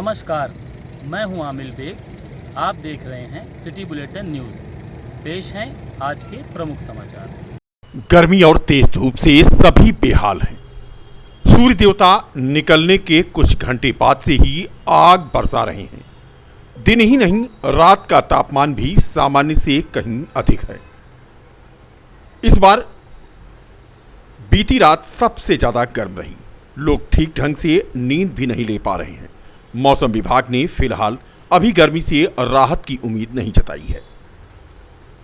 नमस्कार, मैं हूं आमिल बेग। आप देख रहे हैं सिटी बुलेटिन न्यूज़। पेश हैं आज के प्रमुख समाचार। गर्मी और तेज धूप से सभी बेहाल हैं। सूर्य देवता निकलने के कुछ घंटे बाद से ही आग बरसा रहे हैं। दिन ही नहीं, रात का तापमान भी सामान्य से कहीं अधिक है। इस बार बीती रात सबसे ज्यादा गर्म रही। लोग ठीक ढंग से नींद भी नहीं ले पा रहे हैं। मौसम विभाग ने फिलहाल अभी गर्मी से राहत की उम्मीद नहीं जताई है।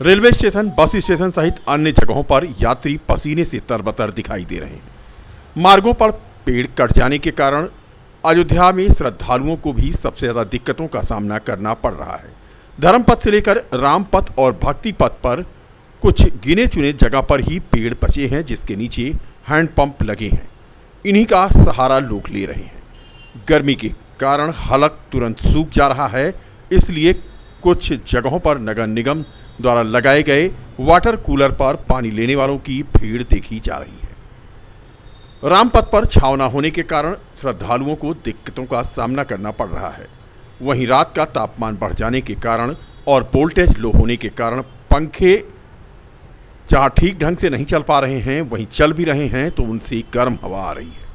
रेलवे स्टेशन, बस स्टेशन सहित अन्य जगहों पर यात्री पसीने से तरबतर दिखाई दे रहे हैं। मार्गों पर पेड़ कट जाने के कारण अयोध्या में श्रद्धालुओं को भी सबसे ज्यादा दिक्कतों का सामना करना पड़ रहा है। धर्मपथ से लेकर रामपथ और भक्ति पथ पर कुछ गिने चुने जगह पर ही पेड़ बचे हैं, जिसके नीचे हैंडपंप लगे हैं। इन्हीं का सहारा लोग ले रहे हैं। गर्मी के कारण हलक तुरंत सूख जा रहा है, इसलिए कुछ जगहों पर नगर निगम द्वारा लगाए गए वाटर कूलर पर पानी लेने वालों की भीड़ देखी जा रही है। रामपथ पर छांव न होने के कारण श्रद्धालुओं को दिक्कतों का सामना करना पड़ रहा है। वहीं रात का तापमान बढ़ जाने के कारण और वोल्टेज लो होने के कारण पंखे जहां ठीक ढंग से नहीं चल पा रहे हैं, वहीं चल भी रहे हैं तो उनसे गर्म हवा आ रही है,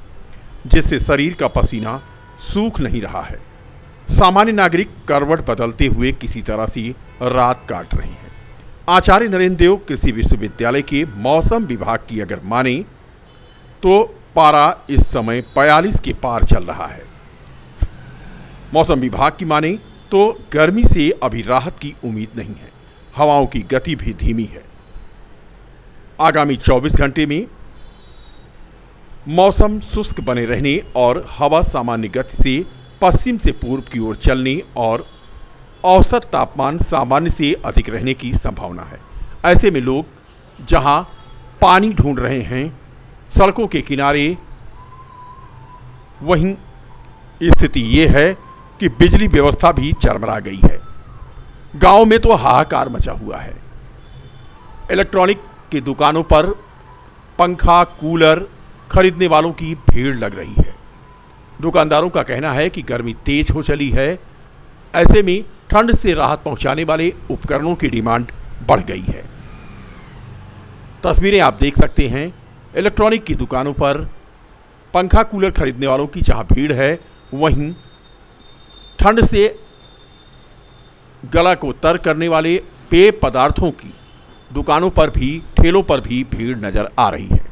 जिससे शरीर का पसीना सूख नहीं रहा है। सामान्य नागरिक करवट बदलते हुए किसी तरह से रात काट रहे हैं। आचार्य नरेंद्र देव कृषि विश्वविद्यालय के मौसम विभाग की अगर माने तो पारा इस समय 42 के पार चल रहा है। मौसम विभाग की माने तो गर्मी से अभी राहत की उम्मीद नहीं है। हवाओं की गति भी धीमी है। आगामी 24 घंटे में मौसम शुष्क बने रहने और हवा सामान्य गति से पश्चिम से पूर्व की ओर चलने और औसत तापमान सामान्य से अधिक रहने की संभावना है। ऐसे में लोग जहां पानी ढूंढ रहे हैं सड़कों के किनारे, वहीं स्थिति ये है कि बिजली व्यवस्था भी चरमरा गई है। गांव में तो हाहाकार मचा हुआ है। इलेक्ट्रॉनिक की दुकानों पर पंखा, कूलर खरीदने वालों की भीड़ लग रही है। दुकानदारों का कहना है कि गर्मी तेज हो चली है, ऐसे में ठंड से राहत पहुंचाने वाले उपकरणों की डिमांड बढ़ गई है। तस्वीरें आप देख सकते हैं। इलेक्ट्रॉनिक की दुकानों पर पंखा, कूलर खरीदने वालों की जहां भीड़ है, वहीं ठंड से गला को तर करने वाले पेय पदार्थों की दुकानों पर भी, ठेलों पर भी भीड़ नजर आ रही है।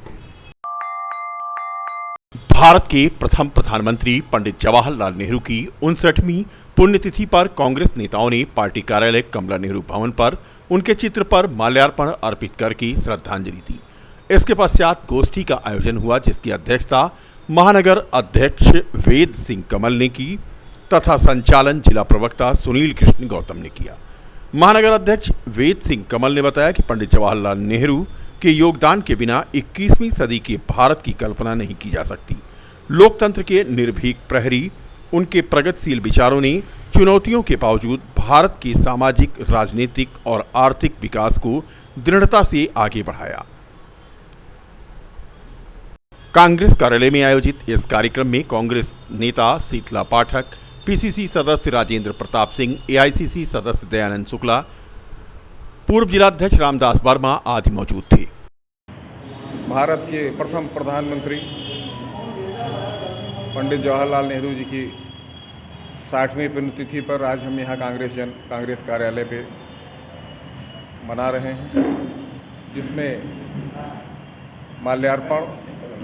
भारत के प्रथम प्रधानमंत्री पंडित जवाहरलाल नेहरू की 59वीं पुण्यतिथि पर कांग्रेस नेताओं ने पार्टी कार्यालय कमला नेहरू भवन पर उनके चित्र पर माल्यार्पण अर्पित करके श्रद्धांजलि दी। इसके पश्चात गोष्ठी का आयोजन हुआ, जिसकी अध्यक्षता महानगर अध्यक्ष वेद सिंह कमल ने की तथा संचालन जिला प्रवक्ता सुनील कृष्ण गौतम ने किया। महानगर अध्यक्ष वेद सिंह कमल ने बताया कि पंडित जवाहरलाल नेहरू के योगदान के बिना 21वीं सदी के भारत की कल्पना नहीं की जा सकती। लोकतंत्र के निर्भीक प्रहरी, उनके प्रगतिशील विचारों ने चुनौतियों के बावजूद भारत के सामाजिक, राजनीतिक और आर्थिक विकास को दृढ़ता से आगे बढ़ाया। कांग्रेस कार्यालय में आयोजित इस कार्यक्रम में कांग्रेस नेता शीतला पाठक, पीसीसी सदस्य राजेंद्र प्रताप सिंह, एआईसीसी सदस्य दयानंद शुक्ला, पूर्व जिलाध्यक्ष रामदास वर्मा आदि मौजूद थे। भारत के प्रथम प्रधानमंत्री पंडित जवाहरलाल नेहरू जी की 60वीं पुण्यतिथि पर आज हम यहाँ कांग्रेस कार्यालय पे मना रहे हैं, जिसमें माल्यार्पण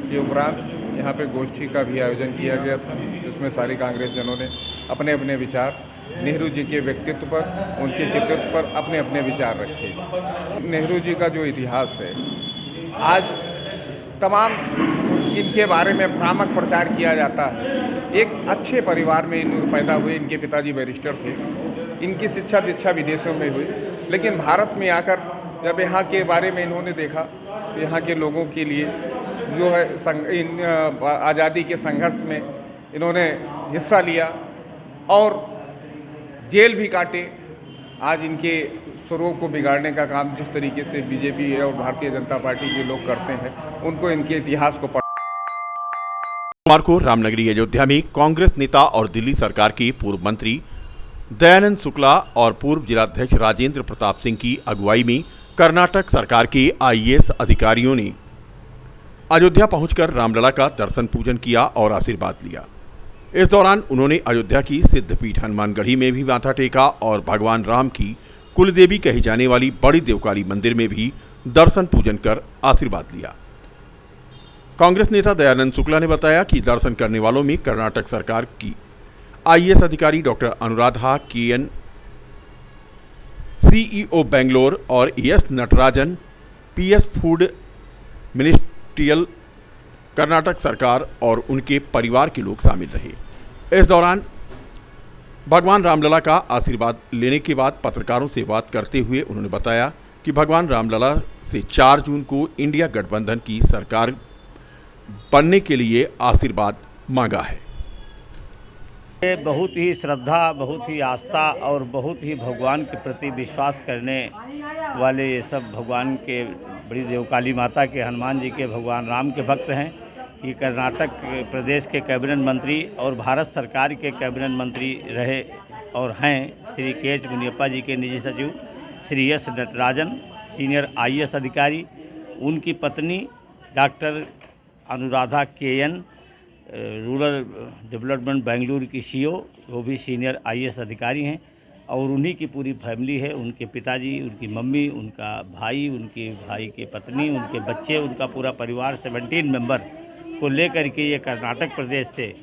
के उपरांत यहाँ पे गोष्ठी का भी आयोजन किया गया था, जिसमें सारी कांग्रेस जनों ने अपने अपने विचार नेहरू जी के व्यक्तित्व पर, उनके कृतित्व पर अपने अपने विचार रखे। नेहरू जी का जो इतिहास है, आज तमाम इनके बारे में भ्रामक प्रचार किया जाता है। एक अच्छे परिवार में पैदा हुए, इनके पिताजी बैरिस्टर थे, इनकी शिक्षा दीक्षा विदेशों में हुई, लेकिन भारत में आकर जब यहाँ के बारे में इन्होंने देखा तो यहाँ के लोगों के लिए जो है आज़ादी के संघर्ष में इन्होंने हिस्सा लिया और जेल भी काटे। आज इनके स्वरूप को बिगाड़ने का काम जिस तरीके से बीजेपी और भारतीय जनता पार्टी के लोग करते हैं, उनको इनके इतिहास को सोमवार को रामनगरी अयोध्या में कांग्रेस नेता और दिल्ली सरकार के पूर्व मंत्री दयानंद शुक्ला और पूर्व जिलाध्यक्ष राजेंद्र प्रताप सिंह की अगुवाई में कर्नाटक सरकार के आईएएस अधिकारियों ने अयोध्या पहुंचकर रामलला का दर्शन पूजन किया और आशीर्वाद लिया। इस दौरान उन्होंने अयोध्या की सिद्धपीठ हनुमानगढ़ी में भी माथा टेका और भगवान राम की कुलदेवी कही जाने वाली बड़ी देवकाली मंदिर में भी दर्शन पूजन कर आशीर्वाद लिया। कांग्रेस नेता दयानंद शुक्ला ने बताया कि दर्शन करने वालों में कर्नाटक सरकार की आईएएस अधिकारी doctor Anuradha KN, CEO Bangalore और S Natarajan, PS food ministerial, Karnataka सरकार और उनके परिवार के लोग शामिल रहे। इस दौरान भगवान रामलला का आशीर्वाद लेने के बाद पत्रकारों से बात करते हुए उन्होंने बताया कि भगवान रामलला से 4 जून को इंडिया गठबंधन की सरकार बनने के लिए आशीर्वाद मांगा है। ये बहुत ही श्रद्धा, बहुत ही आस्था और बहुत ही भगवान के प्रति विश्वास करने वाले ये सब भगवान के बड़ी देवकाली माता के, हनुमान जी के, भगवान राम के भक्त हैं। ये कर्नाटक प्रदेश के कैबिनेट मंत्री और भारत सरकार के कैबिनेट मंत्री रहे और हैं श्री के एच मुनियप्पा जी के निजी सचिव, Shri S Natarajan senior IAS अधिकारी, उनकी पत्नी doctor Anuradha KN rural development Bengaluru की सीईओ, वो भी सीनियर आईएएस अधिकारी हैं और उन्हीं की पूरी फैमिली है। उनके पिताजी, उनकी मम्मी, उनका भाई, उनके भाई की पत्नी, उनके बच्चे, उनका पूरा परिवार 17 मेंबर को लेकर के ये कर्नाटक प्रदेश से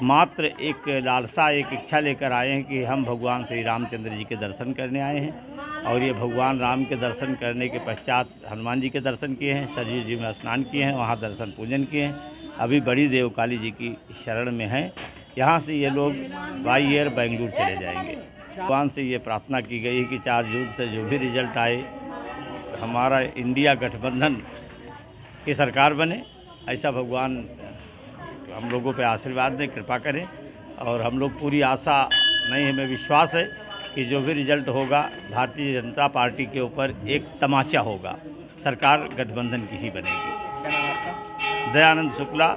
मात्र एक लालसा, एक इच्छा लेकर आए हैं कि हम भगवान श्री रामचंद्र जी के दर्शन करने आए हैं। और ये भगवान राम के दर्शन करने के पश्चात हनुमान जी के दर्शन किए हैं, सरयू जी में स्नान किए हैं, वहाँ दर्शन पूजन किए हैं। अभी बड़ी देवकाली जी की शरण में हैं। यहाँ से ये लोग बाई एयर बेंगलुरु चले जाएंगे। भगवान से ये प्रार्थना की गई है कि 4 जून से जो भी रिजल्ट आए, हमारा इंडिया गठबंधन की सरकार बने, ऐसा भगवान हम लोगों पे आशीर्वाद दें, कृपा करें। और हम लोग पूरी आशा नहीं, हमें विश्वास है कि जो भी रिजल्ट होगा भारतीय जनता पार्टी के ऊपर एक तमाचा होगा, सरकार गठबंधन की ही बनेगी। दयानंद शुक्ला,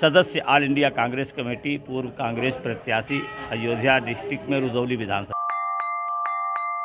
सदस्य ऑल इंडिया कांग्रेस कमेटी, पूर्व कांग्रेस प्रत्याशी, अयोध्या डिस्ट्रिक्ट में रुदौली विधानसभा।